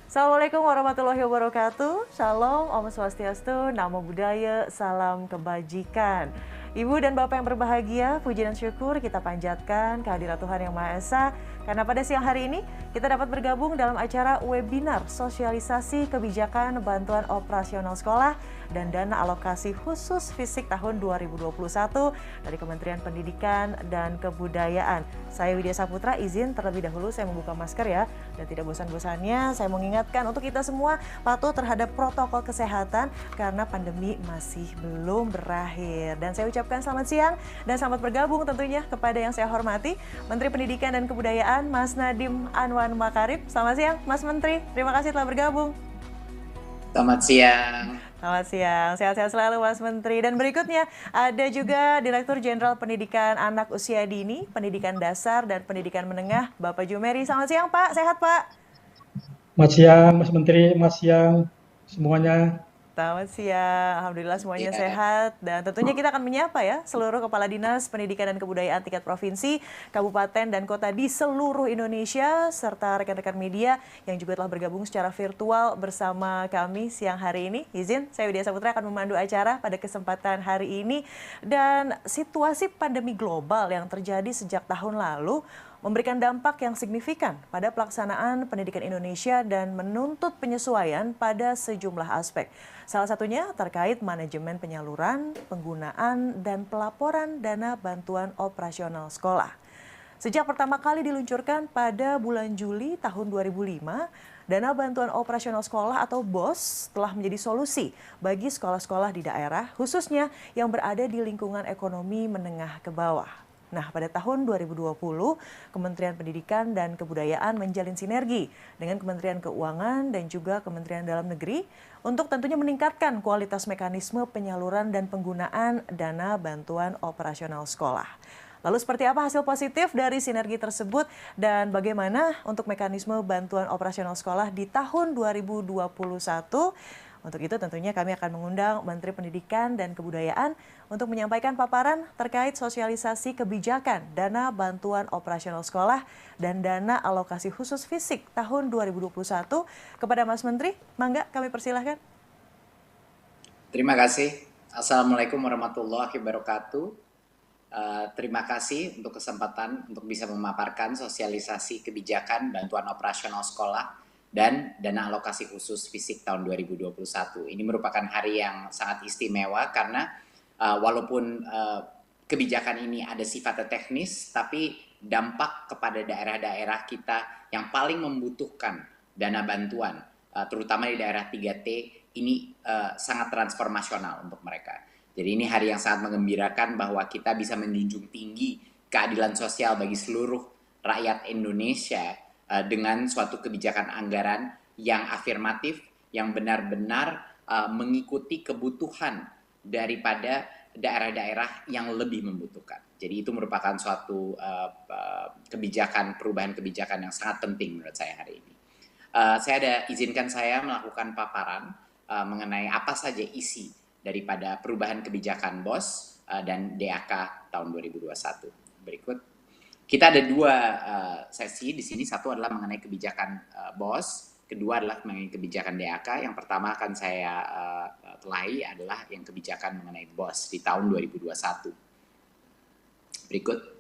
Assalamualaikum warahmatullahi wabarakatuh. Shalom, Om Swastiastu, Namo Buddhaya, salam kebajikan. Ibu dan Bapak yang berbahagia, puji dan syukur kita panjatkan kehadirat Tuhan Yang Maha Esa. Karena pada siang hari ini kita dapat bergabung dalam acara webinar sosialisasi kebijakan bantuan operasional sekolah dan dana alokasi khusus fisik tahun 2021 dari Kementerian Pendidikan dan Kebudayaan. Saya Widya Saputra, izin terlebih dahulu saya membuka masker ya. Dan tidak bosan-bosannya saya mengingatkan untuk kita semua patuh terhadap protokol kesehatan karena pandemi masih belum berakhir. Dan saya ucapkan selamat siang dan selamat bergabung tentunya kepada yang saya hormati Menteri Pendidikan dan Kebudayaan Mas Nadiem Anwan Makarim. Selamat siang Mas Menteri, terima kasih telah bergabung. Selamat siang. Selamat siang, sehat-sehat selalu Mas Menteri. Dan berikutnya ada juga Direktur Jenderal Pendidikan Anak Usia Dini, Pendidikan Dasar dan Pendidikan Menengah, Bapak Jumeri. Selamat siang Pak, sehat Pak? Selamat siang Mas Menteri, Mas siang semuanya. Selamat siang, Alhamdulillah semuanya Ya, sehat. Dan tentunya kita akan menyapa ya seluruh Kepala Dinas Pendidikan dan Kebudayaan tingkat provinsi, kabupaten, dan kota di seluruh Indonesia, serta rekan-rekan media yang juga telah bergabung secara virtual bersama kami siang hari ini. Izin, saya Widya Saputra akan memandu acara pada kesempatan hari ini. Dan situasi pandemi global yang terjadi sejak tahun lalu memberikan dampak yang signifikan pada pelaksanaan pendidikan Indonesia dan menuntut penyesuaian pada sejumlah aspek. Salah satunya terkait manajemen penyaluran, penggunaan, dan pelaporan dana bantuan operasional sekolah. Sejak pertama kali diluncurkan pada bulan Juli tahun 2005, dana bantuan operasional sekolah atau BOS telah menjadi solusi bagi sekolah-sekolah di daerah, khususnya yang berada di lingkungan ekonomi menengah ke bawah. Nah, pada tahun 2020, Kementerian Pendidikan dan Kebudayaan menjalin sinergi dengan Kementerian Keuangan dan juga Kementerian Dalam Negeri untuk tentunya meningkatkan kualitas mekanisme penyaluran dan penggunaan dana bantuan operasional sekolah. Lalu seperti apa hasil positif dari sinergi tersebut dan bagaimana untuk mekanisme bantuan operasional sekolah di tahun 2021? Untuk itu tentunya kami akan mengundang Menteri Pendidikan dan Kebudayaan untuk menyampaikan paparan terkait sosialisasi kebijakan dana bantuan operasional sekolah dan dana alokasi khusus fisik tahun 2021 kepada Mas Menteri. Mangga kami persilahkan. terima kasih. Assalamualaikum warahmatullahi wabarakatuh. Terima kasih untuk kesempatan untuk bisa memaparkan sosialisasi kebijakan bantuan operasional sekolah dan dana alokasi khusus fisik tahun 2021. Ini merupakan hari yang sangat istimewa karena walaupun kebijakan ini ada sifatnya teknis, tapi dampak kepada daerah-daerah kita yang paling membutuhkan dana bantuan, terutama di daerah 3T, ini sangat transformasional untuk mereka. Jadi ini hari yang sangat mengembirakan bahwa kita bisa menjunjung tinggi keadilan sosial bagi seluruh rakyat Indonesia dengan suatu kebijakan anggaran yang afirmatif, yang benar-benar mengikuti kebutuhan daripada daerah-daerah yang lebih membutuhkan. Jadi itu merupakan suatu kebijakan, perubahan kebijakan yang sangat penting menurut saya hari ini. Izinkan saya melakukan paparan mengenai apa saja isi daripada perubahan kebijakan BOS dan DAK tahun 2021. Berikut. Kita ada dua sesi di sini. Satu adalah mengenai kebijakan BOS, kedua adalah mengenai kebijakan DAK. Yang pertama akan saya telahi adalah yang kebijakan mengenai BOS di tahun 2021. Berikut.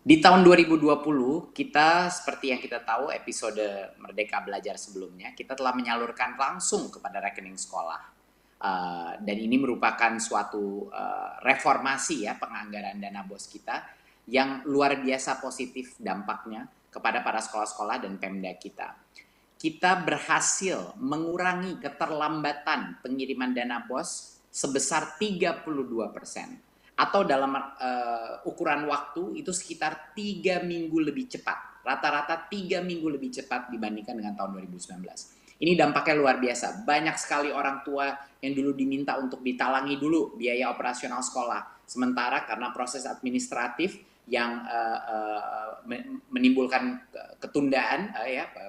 Di tahun 2020, kita seperti yang kita tahu episode Merdeka Belajar sebelumnya, kita telah menyalurkan langsung kepada rekening sekolah. Dan ini merupakan suatu reformasi ya penganggaran dana BOS kita yang luar biasa positif dampaknya kepada para sekolah-sekolah dan Pemda kita. Kita berhasil mengurangi keterlambatan pengiriman dana BOS sebesar 32%. Atau dalam ukuran waktu itu sekitar 3 minggu lebih cepat. Rata-rata 3 minggu lebih cepat dibandingkan dengan tahun 2019. Ini dampaknya luar biasa. Banyak sekali orang tua yang dulu diminta untuk ditalangi dulu biaya operasional sekolah. Sementara karena proses administratif yang menimbulkan ketundaan,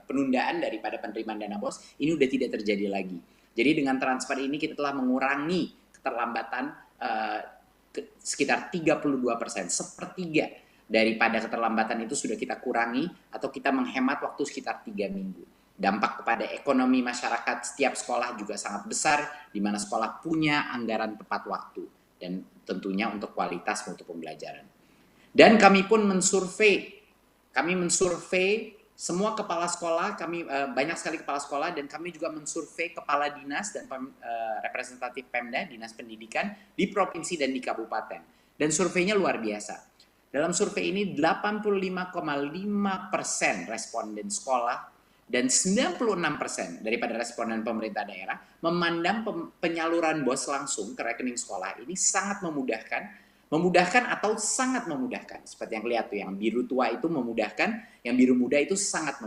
penundaan daripada penerimaan dana BOS, ini udah tidak terjadi lagi. Jadi dengan transfer ini kita telah mengurangi keterlambatan sekitar 32%, sepertiga daripada keterlambatan itu sudah kita kurangi atau kita menghemat waktu sekitar 3 minggu. Dampak kepada ekonomi masyarakat setiap sekolah juga sangat besar, di mana sekolah punya anggaran tepat waktu dan tentunya untuk kualitas mutu pembelajaran. Dan kami pun mensurvei semua kepala sekolah, banyak sekali kepala sekolah, dan kami juga mensurvei kepala dinas dan representatif Pemda, dinas pendidikan di provinsi dan di kabupaten. Dan surveinya luar biasa. Dalam survei ini 85,5% responden sekolah dan 96% daripada responden pemerintah daerah memandang penyaluran BOS langsung ke rekening sekolah ini sangat memudahkan atau sangat memudahkan. Seperti yang kelihatan tuh, yang biru tua itu memudahkan, yang biru muda itu sangat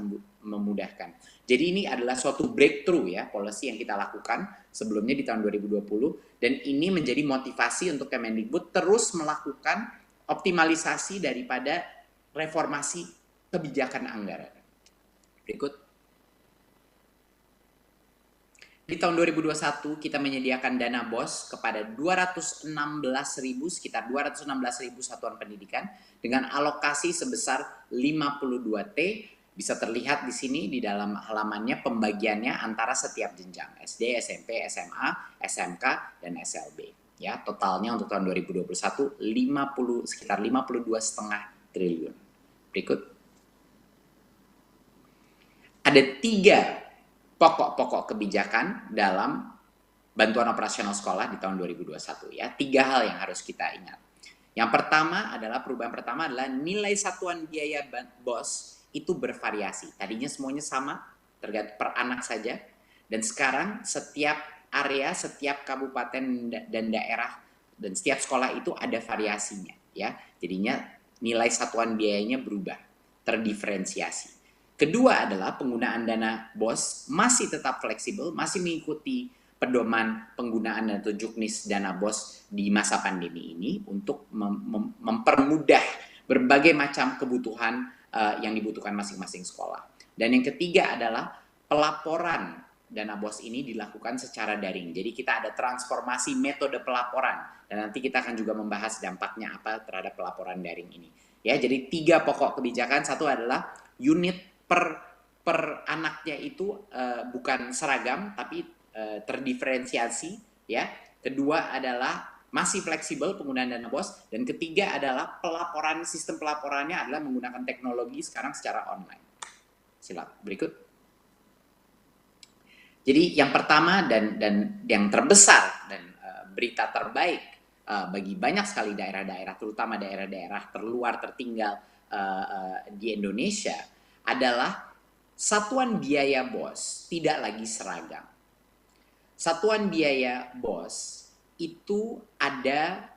memudahkan. Jadi ini adalah suatu breakthrough ya, policy yang kita lakukan sebelumnya di tahun 2020, dan ini menjadi motivasi untuk Kemendikbud terus melakukan optimalisasi daripada reformasi kebijakan anggaran. Berikut. Di tahun 2021 kita menyediakan dana BOS kepada sekitar 216.000 satuan pendidikan dengan alokasi sebesar 52 T. Bisa terlihat di sini di dalam halamannya pembagiannya antara setiap jenjang SD, SMP, SMA, SMK, dan SLB. Ya, totalnya untuk tahun 2021 sekitar 52,5 triliun. Berikut. Ada 3 pokok-pokok kebijakan dalam bantuan operasional sekolah di tahun 2021 ya. 3 hal yang harus kita ingat. Yang pertama adalah nilai satuan biaya BOS itu bervariasi. Tadinya semuanya sama, tergantung per anak saja, dan sekarang setiap area, setiap kabupaten dan daerah dan setiap sekolah itu ada variasinya ya. Jadinya nilai satuan biayanya berubah, terdiferensiasi. Kedua adalah penggunaan dana BOS masih tetap fleksibel, masih mengikuti pedoman penggunaan atau juknis dana BOS di masa pandemi ini untuk mempermudah berbagai macam kebutuhan yang dibutuhkan masing-masing sekolah. Dan yang ketiga adalah pelaporan dana BOS ini dilakukan secara daring. Jadi kita ada transformasi metode pelaporan, dan nanti kita akan juga membahas dampaknya apa terhadap pelaporan daring ini. Ya, jadi 3 pokok kebijakan. Satu adalah unit per anaknya itu bukan seragam tapi terdiferensiasi ya. Kedua adalah masih fleksibel penggunaan dana BOS, dan ketiga adalah sistem pelaporannya adalah menggunakan teknologi sekarang secara online. Silakan berikut. Jadi yang pertama dan yang terbesar dan berita terbaik bagi banyak sekali daerah-daerah, terutama daerah-daerah terluar tertinggal di Indonesia, adalah satuan biaya BOS tidak lagi seragam. Satuan biaya BOS itu ada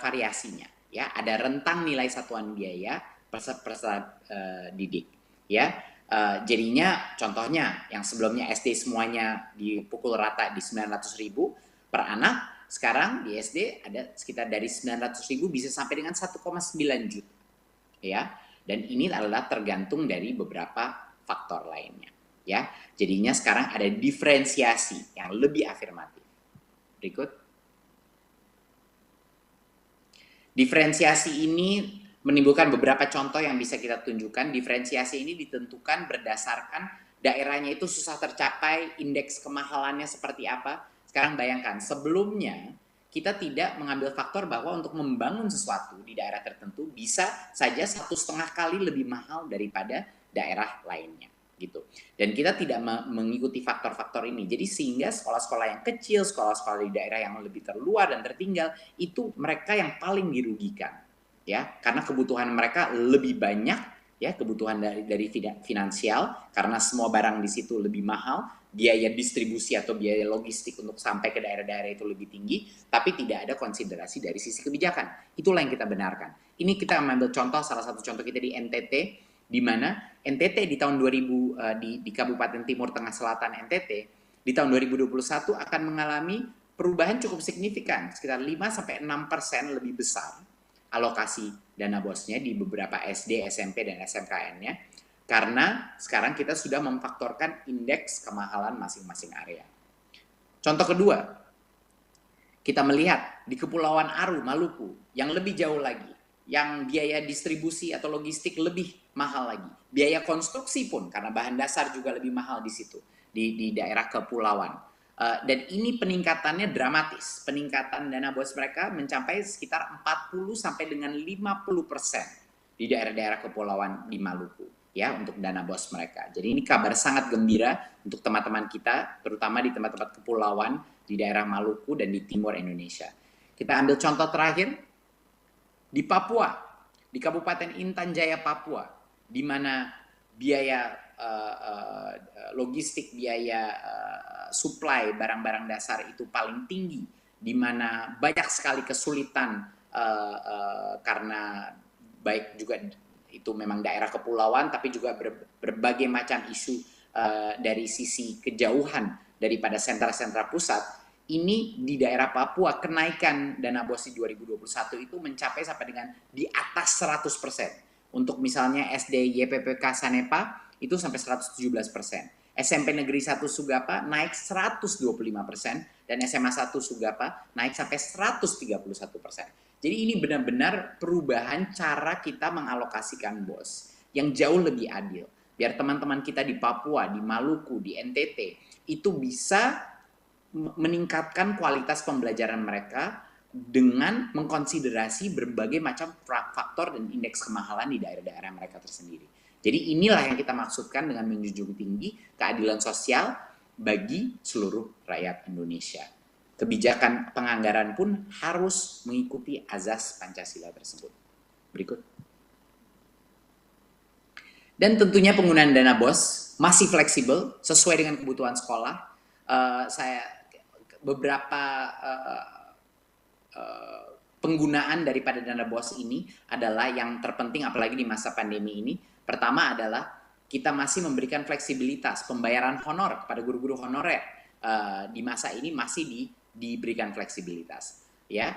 variasinya, ya, ada rentang nilai satuan biaya peserta didik, ya. Jadinya contohnya yang sebelumnya SD semuanya dipukul rata di 900.000 per anak, sekarang di SD ada sekitar dari 900.000 bisa sampai dengan 1,9 juta, ya. Dan ini adalah tergantung dari beberapa faktor lainnya, ya. Jadinya sekarang ada diferensiasi yang lebih afirmatif. Berikut. Diferensiasi ini menimbulkan beberapa contoh yang bisa kita tunjukkan. Diferensiasi ini ditentukan berdasarkan daerahnya itu susah tercapai, indeks kemahalannya seperti apa. Sekarang bayangkan, sebelumnya kita tidak mengambil faktor bahwa untuk membangun sesuatu di daerah tertentu bisa saja 1,5 kali lebih mahal daripada daerah lainnya, gitu. Dan kita tidak mengikuti faktor-faktor ini. Jadi sehingga sekolah-sekolah yang kecil, sekolah-sekolah di daerah yang lebih terluar dan tertinggal, itu mereka yang paling dirugikan, ya, karena kebutuhan mereka lebih banyak, ya, kebutuhan dari finansial, karena semua barang di situ lebih mahal, biaya distribusi atau biaya logistik untuk sampai ke daerah-daerah itu lebih tinggi, tapi tidak ada konsiderasi dari sisi kebijakan. Itulah yang kita benarkan. Ini kita mengambil contoh, salah satu contoh kita di NTT, di mana NTT di tahun 2000 di Kabupaten Timur Tengah Selatan NTT di tahun 2021 akan mengalami perubahan cukup signifikan, sekitar 5-6% lebih besar alokasi dana BOS-nya di beberapa SD, SMP, dan SMKN-nya, karena sekarang kita sudah memfaktorkan indeks kemahalan masing-masing area. Contoh kedua, kita melihat di Kepulauan Aru, Maluku, yang lebih jauh lagi. yang biaya distribusi atau logistik lebih mahal lagi. Biaya konstruksi pun, karena bahan dasar juga lebih mahal di situ, di daerah kepulauan. Dan ini peningkatannya dramatis. Peningkatan dana BOS mereka mencapai sekitar 40 sampai dengan 50% di daerah-daerah kepulauan di Maluku, ya, untuk dana BOS mereka. Jadi ini kabar sangat gembira untuk teman-teman kita, terutama di tempat-tempat kepulauan di daerah Maluku dan di timur Indonesia. Kita ambil contoh terakhir di Papua, di Kabupaten Intan Jaya, Papua, di mana biaya logistik, biaya supply barang-barang dasar itu paling tinggi, di mana banyak sekali kesulitan karena baik juga itu memang daerah kepulauan, tapi juga berbagai macam isu dari sisi kejauhan daripada sentra-sentra pusat. Ini di daerah Papua kenaikan dana BOS di 2021 itu mencapai sampai dengan di atas 100%. Untuk misalnya SD YPPK Sanepa itu sampai 117%. SMP Negeri 1 Sugapa naik 125% dan SMA 1 Sugapa naik sampai 131%. Jadi ini benar-benar perubahan cara kita mengalokasikan BOS yang jauh lebih adil. Biar teman-teman kita di Papua, di Maluku, di NTT itu bisa meningkatkan kualitas pembelajaran mereka dengan mengkonsiderasi berbagai macam faktor dan indeks kemahalan di daerah-daerah mereka tersendiri. Jadi inilah yang kita maksudkan dengan menjunjung tinggi keadilan sosial bagi seluruh rakyat Indonesia. Kebijakan penganggaran pun harus mengikuti azas Pancasila tersebut. Berikut. Dan tentunya penggunaan dana BOS masih fleksibel sesuai dengan kebutuhan sekolah. Beberapa penggunaan daripada dana BOS ini adalah yang terpenting apalagi di masa pandemi ini. Pertama adalah kita masih memberikan fleksibilitas pembayaran honor kepada guru-guru honorer di masa ini masih diberikan fleksibilitas, ya.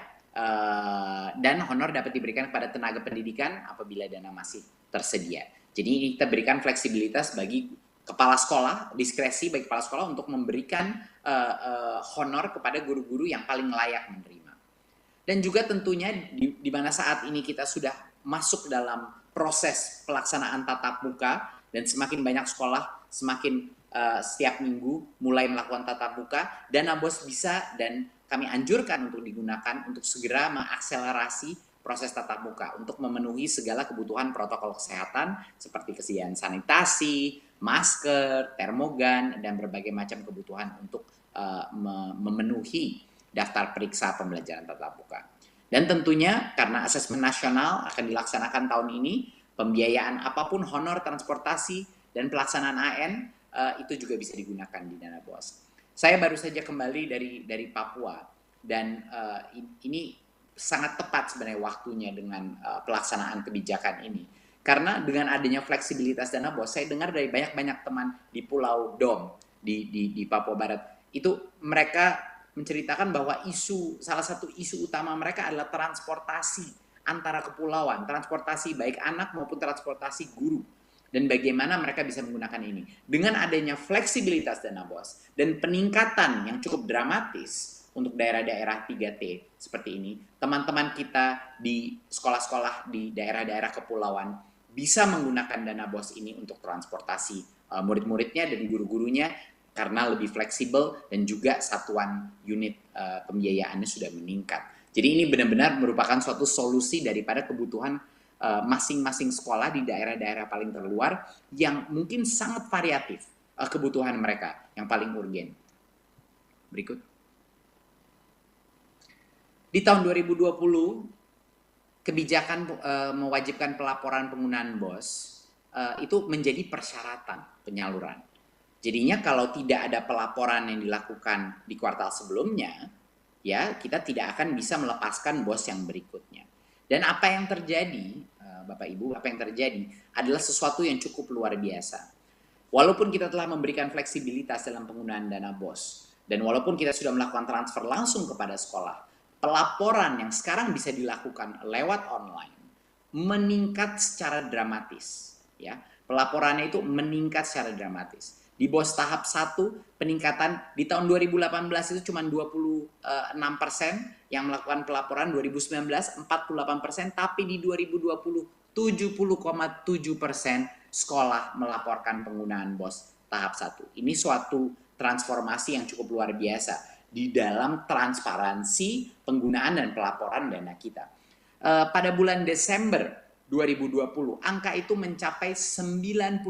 Dan honor dapat diberikan kepada tenaga pendidikan apabila dana masih tersedia. Jadi kita berikan fleksibilitas bagi kepala sekolah, diskresi bagi kepala sekolah untuk memberikan honor kepada guru-guru yang paling layak menerima. Dan juga tentunya di mana saat ini kita sudah masuk dalam proses pelaksanaan tatap muka dan semakin banyak sekolah semakin setiap minggu mulai melakukan tatap muka, dana BOS bisa dan kami anjurkan untuk digunakan untuk segera mengakselerasi proses tatap muka untuk memenuhi segala kebutuhan protokol kesehatan seperti kesediaan sanitasi, masker, termogan, dan berbagai macam kebutuhan untuk memenuhi daftar periksa pembelajaran tatap muka. Dan tentunya karena asesmen nasional akan dilaksanakan tahun ini, pembiayaan apapun honor transportasi dan pelaksanaan AN itu juga bisa digunakan di dana BOS. Saya baru saja kembali dari Papua dan ini sangat tepat sebenarnya waktunya dengan pelaksanaan kebijakan ini. Karena dengan adanya fleksibilitas dana BOS, saya dengar dari banyak-banyak teman di Pulau Dom, di Papua Barat, itu mereka menceritakan bahwa salah satu isu utama mereka adalah transportasi antara kepulauan, transportasi baik anak maupun transportasi guru. Dan bagaimana mereka bisa menggunakan ini. Dengan adanya fleksibilitas dana BOS dan peningkatan yang cukup dramatis untuk daerah-daerah 3T seperti ini, teman-teman kita di sekolah-sekolah di daerah-daerah kepulauan bisa menggunakan dana BOS ini untuk transportasi murid-muridnya dan guru-gurunya karena lebih fleksibel dan juga satuan unit pembiayaannya sudah meningkat. Jadi ini benar-benar merupakan suatu solusi daripada kebutuhan masing-masing sekolah di daerah-daerah paling terluar yang mungkin sangat variatif kebutuhan mereka yang paling urgen. Berikut. Di tahun 2020, kebijakan mewajibkan pelaporan penggunaan BOS itu menjadi persyaratan penyaluran. Jadinya kalau tidak ada pelaporan yang dilakukan di kuartal sebelumnya, ya kita tidak akan bisa melepaskan BOS yang berikutnya. Dan apa yang terjadi, Bapak Ibu, apa yang terjadi adalah sesuatu yang cukup luar biasa. Walaupun kita telah memberikan fleksibilitas dalam penggunaan dana BOS, dan walaupun kita sudah melakukan transfer langsung kepada sekolah, pelaporan yang sekarang bisa dilakukan lewat online meningkat secara dramatis. Ya, pelaporannya itu meningkat secara dramatis. Di BOS tahap 1 peningkatan di tahun 2018 itu cuma 26%, yang melakukan pelaporan 2019 48%, tapi di 2020 70,7% sekolah melaporkan penggunaan BOS tahap 1. Ini suatu transformasi yang cukup luar biasa di dalam transparansi penggunaan dan pelaporan dana kita. Pada bulan Desember 2020, angka itu mencapai 99%.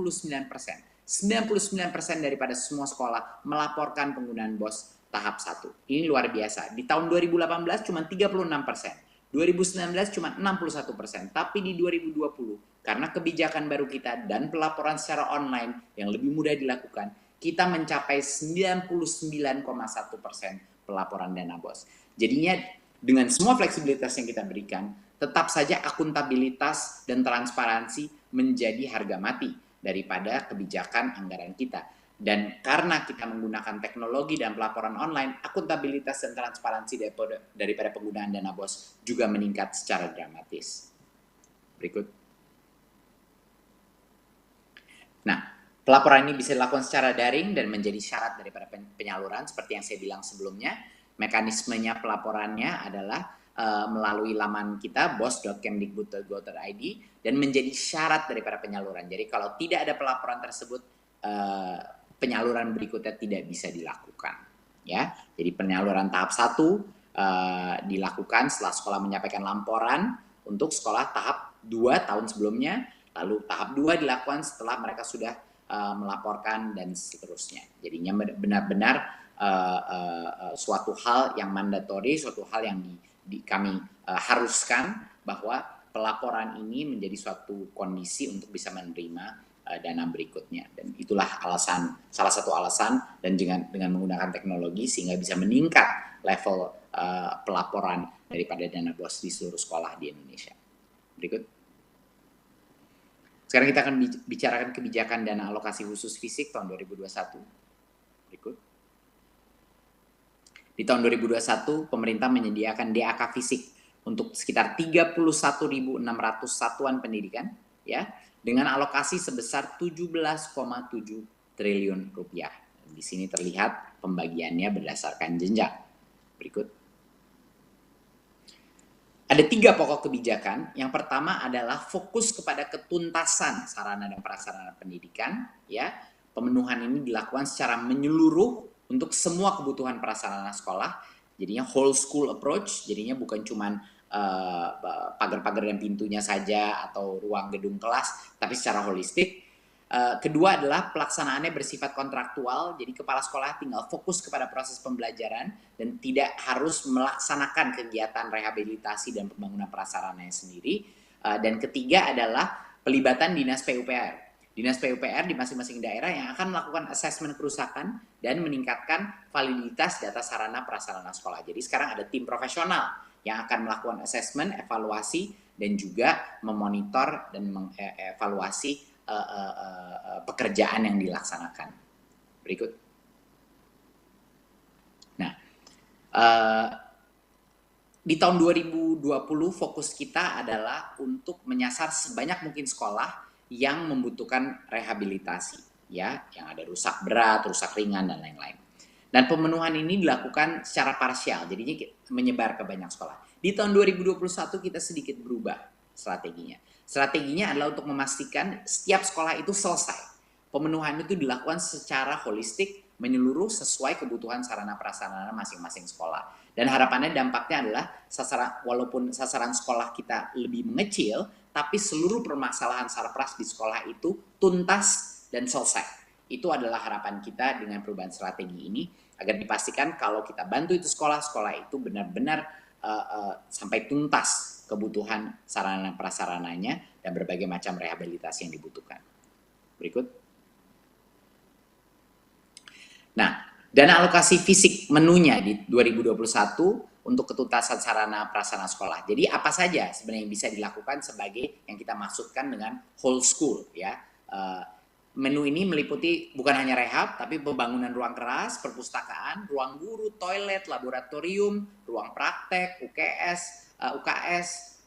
99% daripada semua sekolah melaporkan penggunaan BOS tahap 1. Ini luar biasa. Di tahun 2018 cuma 36%. 2019 cuma 61%, tapi di 2020 karena kebijakan baru kita dan pelaporan secara online yang lebih mudah dilakukan, kita mencapai 99,1% pelaporan dana BOS. Jadinya dengan semua fleksibilitas yang kita berikan, tetap saja akuntabilitas dan transparansi menjadi harga mati daripada kebijakan anggaran kita. Dan karena kita menggunakan teknologi dan pelaporan online, akuntabilitas dan transparansi daripada penggunaan dana BOS juga meningkat secara dramatis. Berikut. Nah, pelaporan ini bisa dilakukan secara daring dan menjadi syarat daripada penyaluran seperti yang saya bilang sebelumnya. Mekanismenya pelaporannya adalah melalui laman kita bos.kemdikbud.go.id dan menjadi syarat daripada penyaluran. Jadi kalau tidak ada pelaporan tersebut, penyaluran berikutnya tidak bisa dilakukan, ya. Jadi penyaluran tahap 1 dilakukan setelah sekolah menyampaikan laporan untuk sekolah tahap 2 tahun sebelumnya, lalu tahap 2 dilakukan setelah mereka sudah melaporkan dan seterusnya. Jadinya benar-benar suatu hal yang mandatori, suatu hal yang kami haruskan bahwa pelaporan ini menjadi suatu kondisi untuk bisa menerima dana berikutnya, dan itulah salah satu alasan dan dengan menggunakan teknologi sehingga bisa meningkat level pelaporan daripada dana BOS di seluruh sekolah di Indonesia. Berikut. Sekarang kita akan bicarakan kebijakan dana alokasi khusus fisik tahun 2021. Berikut. Di tahun 2021 pemerintah menyediakan DAK fisik untuk sekitar 31.600 satuan pendidikan, ya, dengan alokasi sebesar 17,7 triliun rupiah. Di sini terlihat pembagiannya berdasarkan jenjang. Berikut. Ada 3 pokok kebijakan. Yang pertama adalah fokus kepada ketuntasan sarana dan prasarana pendidikan. Ya, pemenuhan ini dilakukan secara menyeluruh untuk semua kebutuhan prasarana sekolah. Jadinya whole school approach. Jadinya bukan cuman pagar-pagar dan pintunya saja atau ruang gedung kelas, tapi secara holistik. Kedua adalah pelaksanaannya bersifat kontraktual, jadi kepala sekolah tinggal fokus kepada proses pembelajaran dan tidak harus melaksanakan kegiatan rehabilitasi dan pembangunan prasarananya sendiri. Dan ketiga adalah pelibatan Dinas PUPR. Dinas PUPR di masing-masing daerah yang akan melakukan asesmen kerusakan dan meningkatkan validitas data sarana prasarana sekolah. Jadi sekarang ada tim profesional yang akan melakukan asesmen, evaluasi, dan juga memonitor dan mengevaluasi pekerjaan yang dilaksanakan. Berikut. Nah, di tahun 2020 fokus kita adalah untuk menyasar sebanyak mungkin sekolah yang membutuhkan rehabilitasi, ya, yang ada rusak berat, rusak ringan, dan lain-lain. Dan pemenuhan ini dilakukan secara parsial, jadinya menyebar ke banyak sekolah. Di tahun 2021 kita sedikit berubah strateginya. Strateginya adalah untuk memastikan setiap sekolah itu selesai. Pemenuhan itu dilakukan secara holistik, menyeluruh sesuai kebutuhan sarana prasarana masing-masing sekolah. Dan harapannya dampaknya adalah walaupun sasaran sekolah kita lebih mengecil, tapi seluruh permasalahan sarpras di sekolah itu tuntas dan selesai. Itu adalah harapan kita dengan perubahan strategi ini, agar dipastikan kalau kita bantu itu sekolah itu benar-benar sampai tuntas kebutuhan sarana prasarananya dan berbagai macam rehabilitasi yang dibutuhkan. Berikut. Nah, dana alokasi fisik menunya di 2021 untuk ketuntasan sarana prasarana sekolah. Jadi apa saja sebenarnya yang bisa dilakukan sebagai yang kita maksudkan dengan whole school, ya. Menu ini meliputi bukan hanya rehab, tapi pembangunan ruang kelas, perpustakaan, ruang guru, toilet, laboratorium, ruang praktek, UKS,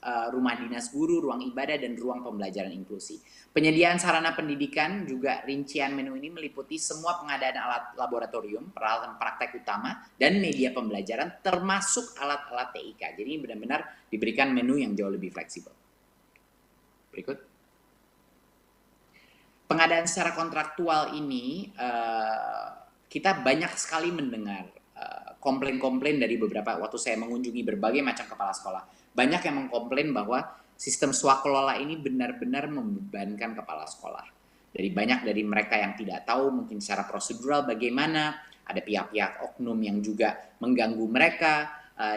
rumah dinas guru, ruang ibadah, dan ruang pembelajaran inklusi. Penyediaan sarana pendidikan juga rincian menu ini meliputi semua pengadaan alat laboratorium, peralatan praktek utama, dan media pembelajaran termasuk alat-alat TIK. Jadi ini benar-benar diberikan menu yang jauh lebih fleksibel. Berikut. Pengadaan secara kontraktual ini kita banyak sekali mendengar komplain-komplain dari beberapa waktu saya mengunjungi berbagai macam kepala sekolah. Banyak yang mengkomplain bahwa sistem swakelola ini benar-benar membebankan kepala sekolah. Banyak dari mereka yang tidak tahu mungkin secara prosedural bagaimana, ada pihak-pihak oknum yang juga mengganggu mereka.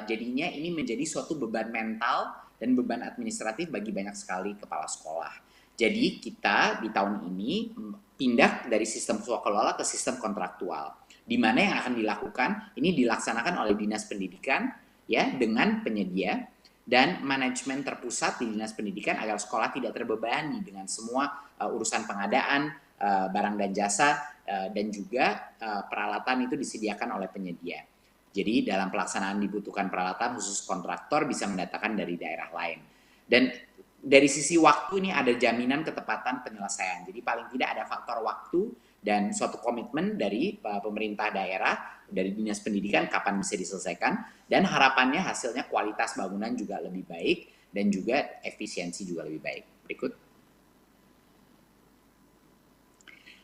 Jadinya ini menjadi suatu beban mental dan beban administratif bagi banyak sekali kepala sekolah. Jadi kita di tahun ini pindah dari sistem swakelola ke sistem kontraktual, di mana yang akan dilakukan ini dilaksanakan oleh Dinas Pendidikan ya dengan penyedia dan manajemen terpusat di Dinas Pendidikan agar sekolah tidak terbebani dengan semua urusan pengadaan barang dan jasa dan juga peralatan itu disediakan oleh penyedia. Jadi dalam pelaksanaan dibutuhkan peralatan khusus kontraktor bisa mendatangkan dari daerah lain. Dan dari sisi waktu ini ada jaminan ketepatan penyelesaian. Jadi paling tidak ada faktor waktu dan suatu komitmen dari pemerintah daerah, dari Dinas Pendidikan kapan bisa diselesaikan, dan harapannya hasilnya kualitas bangunan juga lebih baik dan juga efisiensi juga lebih baik. Berikut.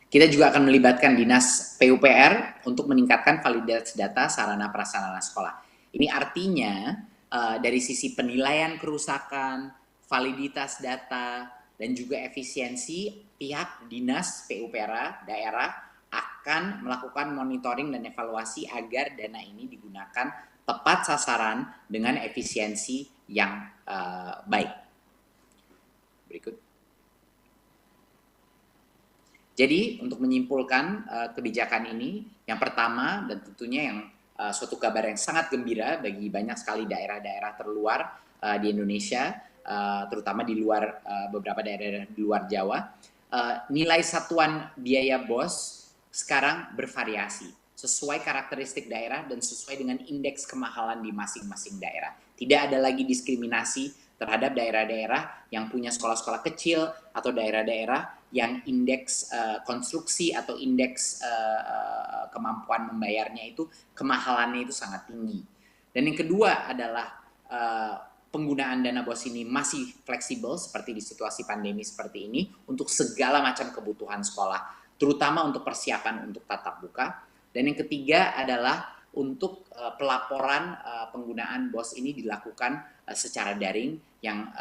Kita juga akan melibatkan Dinas PUPR untuk meningkatkan validitas data sarana prasarana sekolah. Ini artinya dari sisi penilaian kerusakan, validitas data, dan juga efisiensi, pihak Dinas PUPR daerah akan melakukan monitoring dan evaluasi agar dana ini digunakan tepat sasaran dengan efisiensi yang baik. Berikut. Jadi untuk menyimpulkan kebijakan ini, yang pertama dan tentunya yang suatu kabar yang sangat gembira bagi banyak sekali daerah-daerah terluar di Indonesia, terutama di luar beberapa daerah di luar Jawa, nilai satuan biaya BOS sekarang bervariasi sesuai karakteristik daerah dan sesuai dengan indeks kemahalan di masing-masing daerah. Tidak ada lagi diskriminasi terhadap daerah-daerah yang punya sekolah-sekolah kecil atau daerah-daerah yang indeks konstruksi atau indeks kemampuan membayarnya itu kemahalannya itu sangat tinggi. Dan yang kedua adalah penggunaan dana BOS ini masih fleksibel seperti di situasi pandemi seperti ini untuk segala macam kebutuhan sekolah, terutama untuk persiapan untuk tatap muka. Dan yang ketiga adalah untuk pelaporan penggunaan BOS ini dilakukan secara daring yang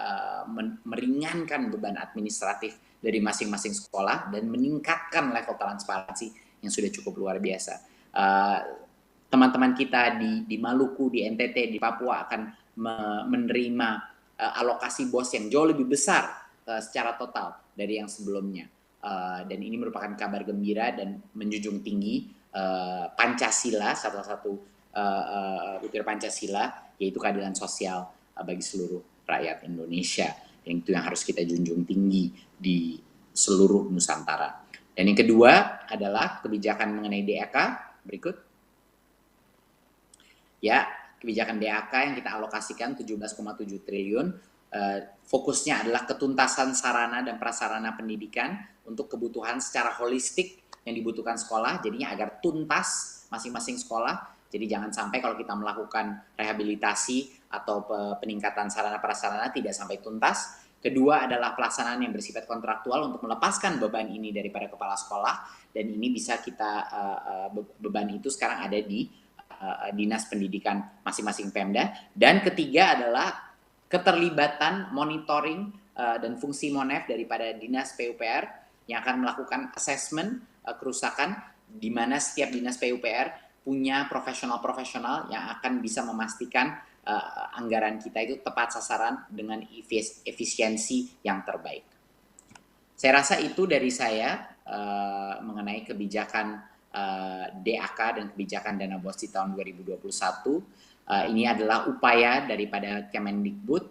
meringankan beban administratif dari masing-masing sekolah dan meningkatkan level transparansi yang sudah cukup luar biasa. Teman-teman kita di Maluku, di NTT, di Papua akan menerima alokasi BOS yang jauh lebih besar secara total dari yang sebelumnya. Dan ini merupakan kabar gembira dan menjunjung tinggi Pancasila, salah satu butir Pancasila, yaitu keadilan sosial bagi seluruh rakyat Indonesia. Yang itu yang harus kita junjung tinggi di seluruh Nusantara. Dan yang kedua adalah kebijakan mengenai DAK. Berikut. Ya, kebijakan DAK yang kita alokasikan 17,7 triliun. Fokusnya adalah ketuntasan sarana dan prasarana pendidikan untuk kebutuhan secara holistik yang dibutuhkan sekolah, jadinya agar tuntas masing-masing sekolah. Jadi jangan sampai kalau kita melakukan rehabilitasi atau peningkatan sarana prasarana tidak sampai tuntas. Kedua adalah pelaksanaan yang bersifat kontraktual untuk melepaskan beban ini daripada kepala sekolah, dan ini bisa kita beban itu sekarang ada di Dinas Pendidikan masing-masing Pemda. Dan ketiga adalah keterlibatan monitoring dan fungsi MONEF daripada Dinas PUPR yang akan melakukan assessment kerusakan, di mana setiap Dinas PUPR punya profesional-profesional yang akan bisa memastikan anggaran kita itu tepat sasaran dengan efisiensi yang terbaik. Saya rasa itu dari saya mengenai kebijakan DAK dan kebijakan dana BOS di tahun 2021. Ini adalah upaya daripada Kemendikbud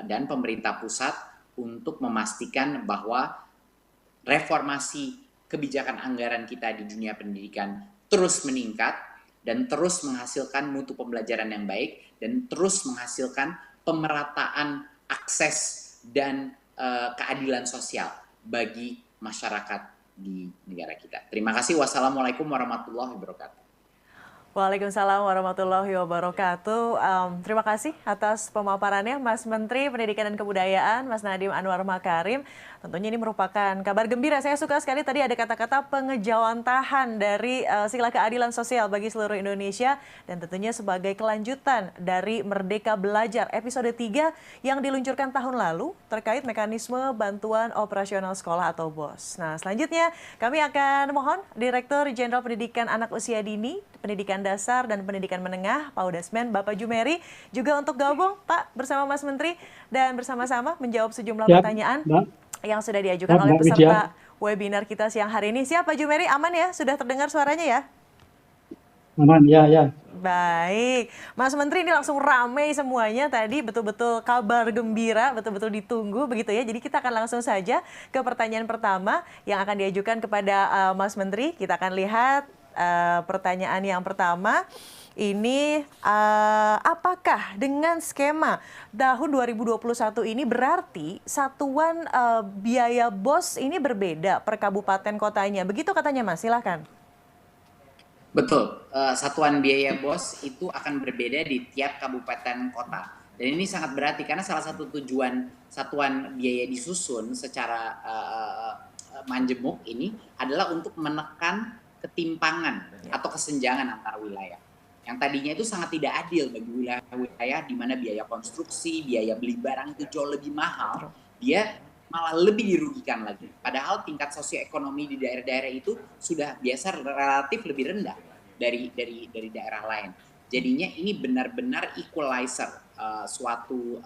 dan pemerintah pusat untuk memastikan bahwa reformasi kebijakan anggaran kita di dunia pendidikan terus meningkat dan terus menghasilkan mutu pembelajaran yang baik dan terus menghasilkan pemerataan akses dan keadilan sosial bagi masyarakat di negara kita. Terima kasih. Wassalamualaikum warahmatullahi wabarakatuh. Waalaikumsalam warahmatullahi wabarakatuh. Terima kasih atas pemaparannya Mas Menteri Pendidikan dan Kebudayaan, Mas Nadiem Anwar Makarim. Tentunya ini merupakan kabar gembira. Saya suka sekali tadi ada kata-kata pengejawantahan dari sila keadilan sosial bagi seluruh Indonesia dan tentunya sebagai kelanjutan dari Merdeka Belajar episode 3 yang diluncurkan tahun lalu terkait mekanisme bantuan operasional sekolah atau BOS. Nah, selanjutnya kami akan mohon Direktur Jenderal Pendidikan Anak Usia Dini, Pendidikan Dasar dan Pendidikan Menengah, Paudasmen, Bapak Jumeri, juga untuk gabung, Pak, bersama Mas Menteri dan bersama-sama menjawab sejumlah pertanyaan yang sudah diajukan oleh peserta webinar kita siang hari ini. Siapa Jumeri? Aman ya? Sudah terdengar suaranya ya? Aman, ya. Baik, Mas Menteri, ini langsung ramai semuanya tadi, betul-betul kabar gembira, betul-betul ditunggu begitu ya. Jadi kita akan langsung saja ke pertanyaan pertama yang akan diajukan kepada Mas Menteri. Kita akan lihat pertanyaan yang pertama. Ini apakah dengan skema tahun 2021 ini berarti satuan biaya BOS ini berbeda per kabupaten kotanya? Begitu katanya Mas, silakan. Betul, satuan biaya BOS itu akan berbeda di tiap kabupaten kota. Dan ini sangat berarti karena salah satu tujuan satuan biaya disusun secara manjemuk ini adalah untuk menekan ketimpangan atau kesenjangan antar wilayah. Yang tadinya itu sangat tidak adil bagi wilayah-wilayah di mana biaya konstruksi, biaya beli barang itu jauh lebih mahal, dia malah lebih dirugikan lagi. Padahal tingkat sosioekonomi di daerah-daerah itu sudah biasa relatif lebih rendah dari daerah lain. Jadinya ini benar-benar equalizer, suatu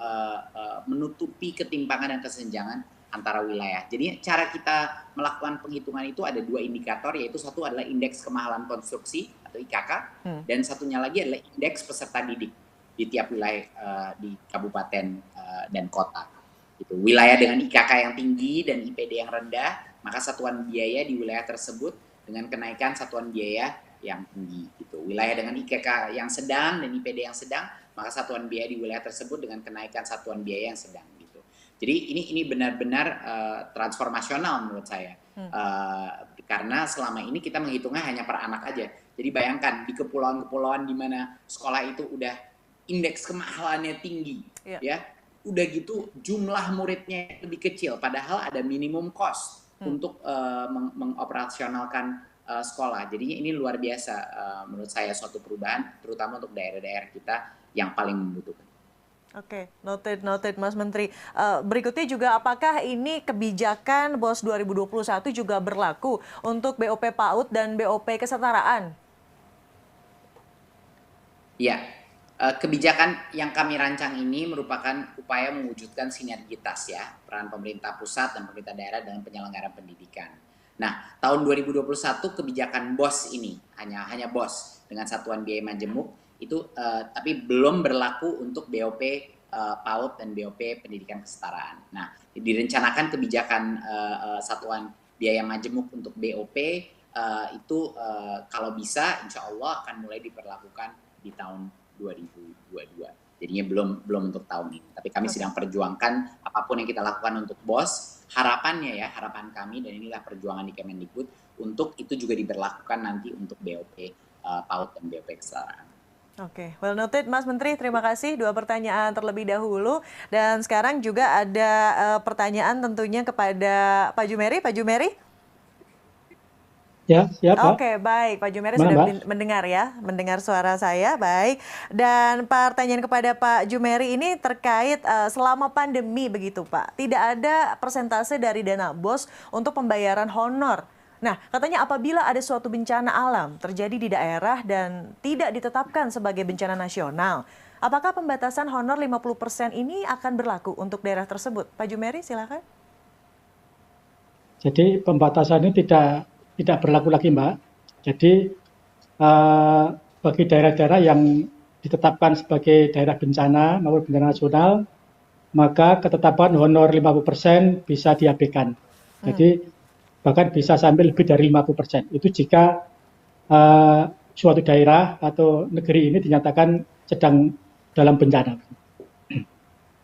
menutupi ketimpangan dan kesenjangan antara wilayah. Jadi cara kita melakukan penghitungan itu ada dua indikator, yaitu satu adalah indeks kemahalan konstruksi atau IKK, dan satunya lagi adalah indeks peserta didik di tiap wilayah di kabupaten dan kota. Gitu. Wilayah dengan IKK yang tinggi dan IPD yang rendah, maka satuan biaya di wilayah tersebut dengan kenaikan satuan biaya yang tinggi. Gitu. Wilayah dengan IKK yang sedang dan IPD yang sedang, maka satuan biaya di wilayah tersebut dengan kenaikan satuan biaya yang sedang. Jadi ini benar-benar transformasional menurut saya, karena selama ini kita menghitungnya hanya per anak aja. Jadi bayangkan di kepulauan-kepulauan di mana sekolah itu udah indeks kemahalannya tinggi, ya, udah gitu jumlah muridnya lebih kecil, padahal ada minimum cost untuk mengoperasionalkan sekolah. Jadinya ini luar biasa menurut saya suatu perubahan, terutama untuk daerah-daerah kita yang paling membutuhkan. Oke, noted Mas Menteri. Berikutnya juga apakah ini kebijakan BOS 2021 juga berlaku untuk BOP PAUD dan BOP kesetaraan? Ya, kebijakan yang kami rancang ini merupakan upaya mewujudkan sinergitas ya, peran pemerintah pusat dan pemerintah daerah dengan penyelenggaraan pendidikan. Nah, tahun 2021 kebijakan BOS ini hanya BOS dengan satuan biaya majemuk itu tapi belum berlaku untuk BOP PAUD dan BOP pendidikan kesetaraan. Nah, direncanakan kebijakan satuan biaya majemuk untuk BOP itu kalau bisa insya Allah akan mulai diperlakukan di tahun 2022. Jadinya belum untuk tahun ini. Tapi kami sedang perjuangkan apapun yang kita lakukan untuk BOS, harapan kami dan inilah perjuangan di Kemendikbud untuk itu juga diberlakukan nanti untuk BOP PAUD dan BOP kesetaraan. Oke, well noted Mas Menteri, terima kasih. Dua pertanyaan terlebih dahulu. Dan sekarang juga ada pertanyaan tentunya kepada Pak Jumeri. Pak Jumeri? Ya, siapa? Oke, baik. Pak Jumeri sudah mendengar ya, mendengar suara saya, baik. Dan pertanyaan kepada Pak Jumeri ini terkait selama pandemi begitu Pak. Tidak ada persentase dari dana BOS untuk pembayaran honor. Nah, katanya apabila ada suatu bencana alam terjadi di daerah dan tidak ditetapkan sebagai bencana nasional, apakah pembatasan honor 50% ini akan berlaku untuk daerah tersebut? Pak Jumeri, silakan. Jadi pembatasan ini tidak berlaku lagi, Mbak. Jadi bagi daerah-daerah yang ditetapkan sebagai daerah bencana maupun bencana nasional, maka ketetapan honor 50% bisa diabaikan. Jadi bahkan bisa sampai lebih dari 50%. Itu jika suatu daerah atau negeri ini dinyatakan sedang dalam bencana.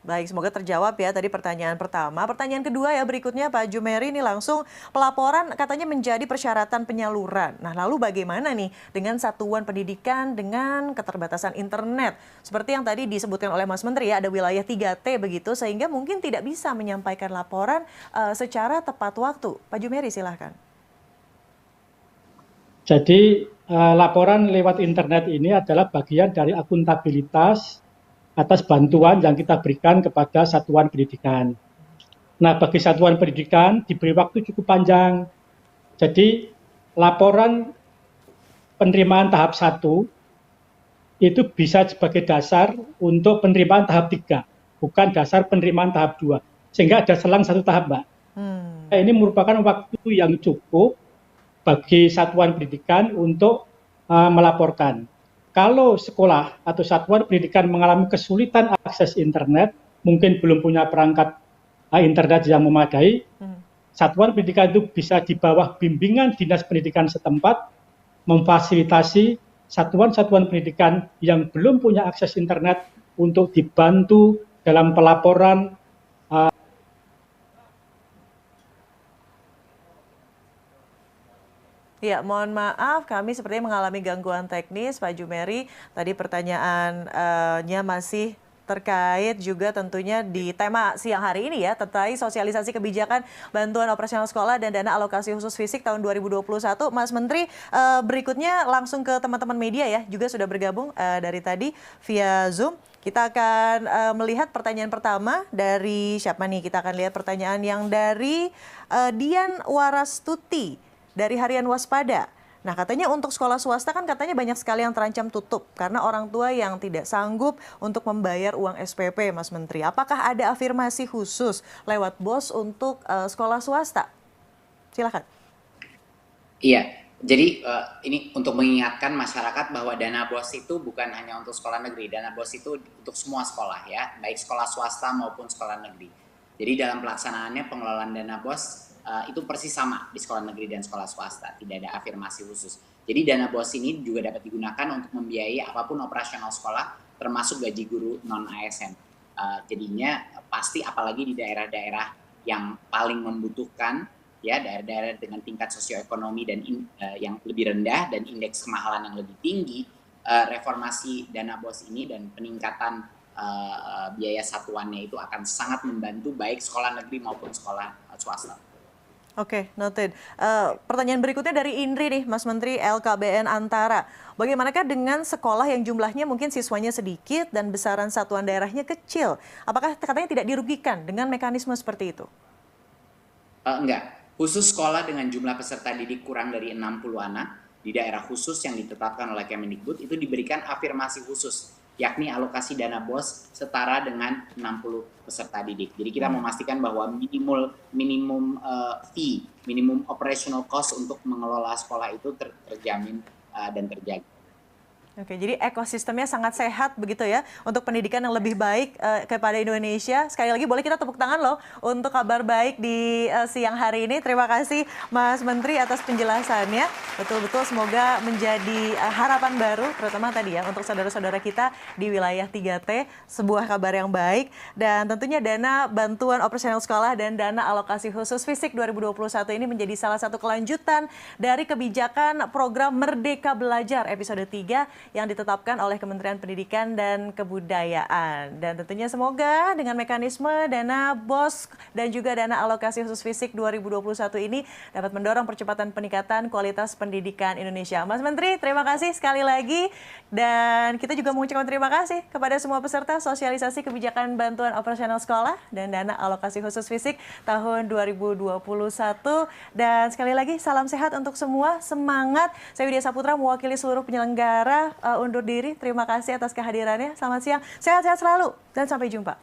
Baik, semoga terjawab ya tadi pertanyaan pertama. Pertanyaan kedua ya berikutnya Pak Jumeri, ini langsung pelaporan katanya menjadi persyaratan penyaluran. Nah lalu bagaimana nih dengan satuan pendidikan dengan keterbatasan internet? Seperti yang tadi disebutkan oleh Mas Menteri ya, ada wilayah 3T begitu sehingga mungkin tidak bisa menyampaikan laporan secara tepat waktu. Pak Jumeri silahkan. Jadi laporan lewat internet ini adalah bagian dari akuntabilitas atas bantuan yang kita berikan kepada satuan pendidikan. Nah, bagi satuan pendidikan diberi waktu cukup panjang. Jadi, laporan penerimaan tahap 1 itu bisa sebagai dasar untuk penerimaan tahap 3, bukan dasar penerimaan tahap 2. Sehingga ada selang 1 tahap, Mbak. Ini merupakan waktu yang cukup bagi satuan pendidikan untuk melaporkan. Kalau sekolah atau satuan pendidikan mengalami kesulitan akses internet, mungkin belum punya perangkat internet yang memadai, satuan pendidikan itu bisa di bawah bimbingan dinas pendidikan setempat memfasilitasi satuan-satuan pendidikan yang belum punya akses internet untuk dibantu dalam pelaporan Ya, mohon maaf kami sepertinya mengalami gangguan teknis Pak Jumeri. Tadi pertanyaannya masih terkait juga tentunya di tema siang hari ini ya, terkait sosialisasi kebijakan bantuan operasional sekolah dan dana alokasi khusus fisik tahun 2021. Mas Menteri, berikutnya langsung ke teman-teman media ya, juga sudah bergabung dari tadi via Zoom. Kita akan melihat pertanyaan pertama dari siapa nih? Kita akan lihat pertanyaan yang dari Dian Warastuti dari Harian Waspada. Nah katanya untuk sekolah swasta kan katanya banyak sekali yang terancam tutup karena orang tua yang tidak sanggup untuk membayar uang SPP, Mas Menteri. Apakah ada afirmasi khusus lewat BOS untuk sekolah swasta? Silakan. Iya, jadi ini untuk mengingatkan masyarakat bahwa dana BOS itu bukan hanya untuk sekolah negeri, dana BOS itu untuk semua sekolah ya, baik sekolah swasta maupun sekolah negeri. Jadi dalam pelaksanaannya pengelolaan dana BOS itu persis sama di sekolah negeri dan sekolah swasta, tidak ada afirmasi khusus. Jadi dana BOS ini juga dapat digunakan untuk membiayai apapun operasional sekolah, termasuk gaji guru non-ASN. Jadinya pasti apalagi di daerah-daerah yang paling membutuhkan, ya daerah-daerah dengan tingkat sosioekonomi dan yang lebih rendah dan indeks kemahalan yang lebih tinggi, reformasi dana BOS ini dan peningkatan biaya satuannya itu akan sangat membantu baik sekolah negeri maupun sekolah swasta. Oke, noted. Pertanyaan berikutnya dari Indri nih, Mas Menteri, LKBN Antara. Bagaimanakah dengan sekolah yang jumlahnya mungkin siswanya sedikit dan besaran satuan daerahnya kecil? Apakah katanya tidak dirugikan dengan mekanisme seperti itu? Enggak. Khusus sekolah dengan jumlah peserta didik kurang dari 60 anak di daerah khusus yang ditetapkan oleh Kemendikbud itu diberikan afirmasi khusus, yakni alokasi dana BOS setara dengan 60 peserta didik. Jadi kita memastikan bahwa minimum fee, minimum operational cost untuk mengelola sekolah itu terjamin dan terjaga. Oke, jadi ekosistemnya sangat sehat begitu ya untuk pendidikan yang lebih baik kepada Indonesia. Sekali lagi boleh kita tepuk tangan loh untuk kabar baik di siang hari ini. Terima kasih Mas Menteri atas penjelasannya. Betul-betul semoga menjadi harapan baru terutama tadi ya untuk saudara-saudara kita di wilayah 3T. Sebuah kabar yang baik dan tentunya dana bantuan operasional sekolah dan dana alokasi khusus fisik 2021 ini menjadi salah satu kelanjutan dari kebijakan program Merdeka Belajar episode 3 yang ditetapkan oleh Kementerian Pendidikan dan Kebudayaan. Dan tentunya semoga dengan mekanisme dana BOS dan juga dana alokasi khusus fisik 2021 ini dapat mendorong percepatan peningkatan kualitas pendidikan Indonesia. Mas Menteri, terima kasih sekali lagi. Dan kita juga mengucapkan terima kasih kepada semua peserta sosialisasi kebijakan bantuan operasional sekolah dan dana alokasi khusus fisik tahun 2021. Dan sekali lagi salam sehat untuk semua, semangat. Saya Widya Saputra mewakili seluruh penyelenggara undur diri. Terima kasih atas kehadirannya. Selamat siang. Sehat-sehat selalu dan sampai jumpa.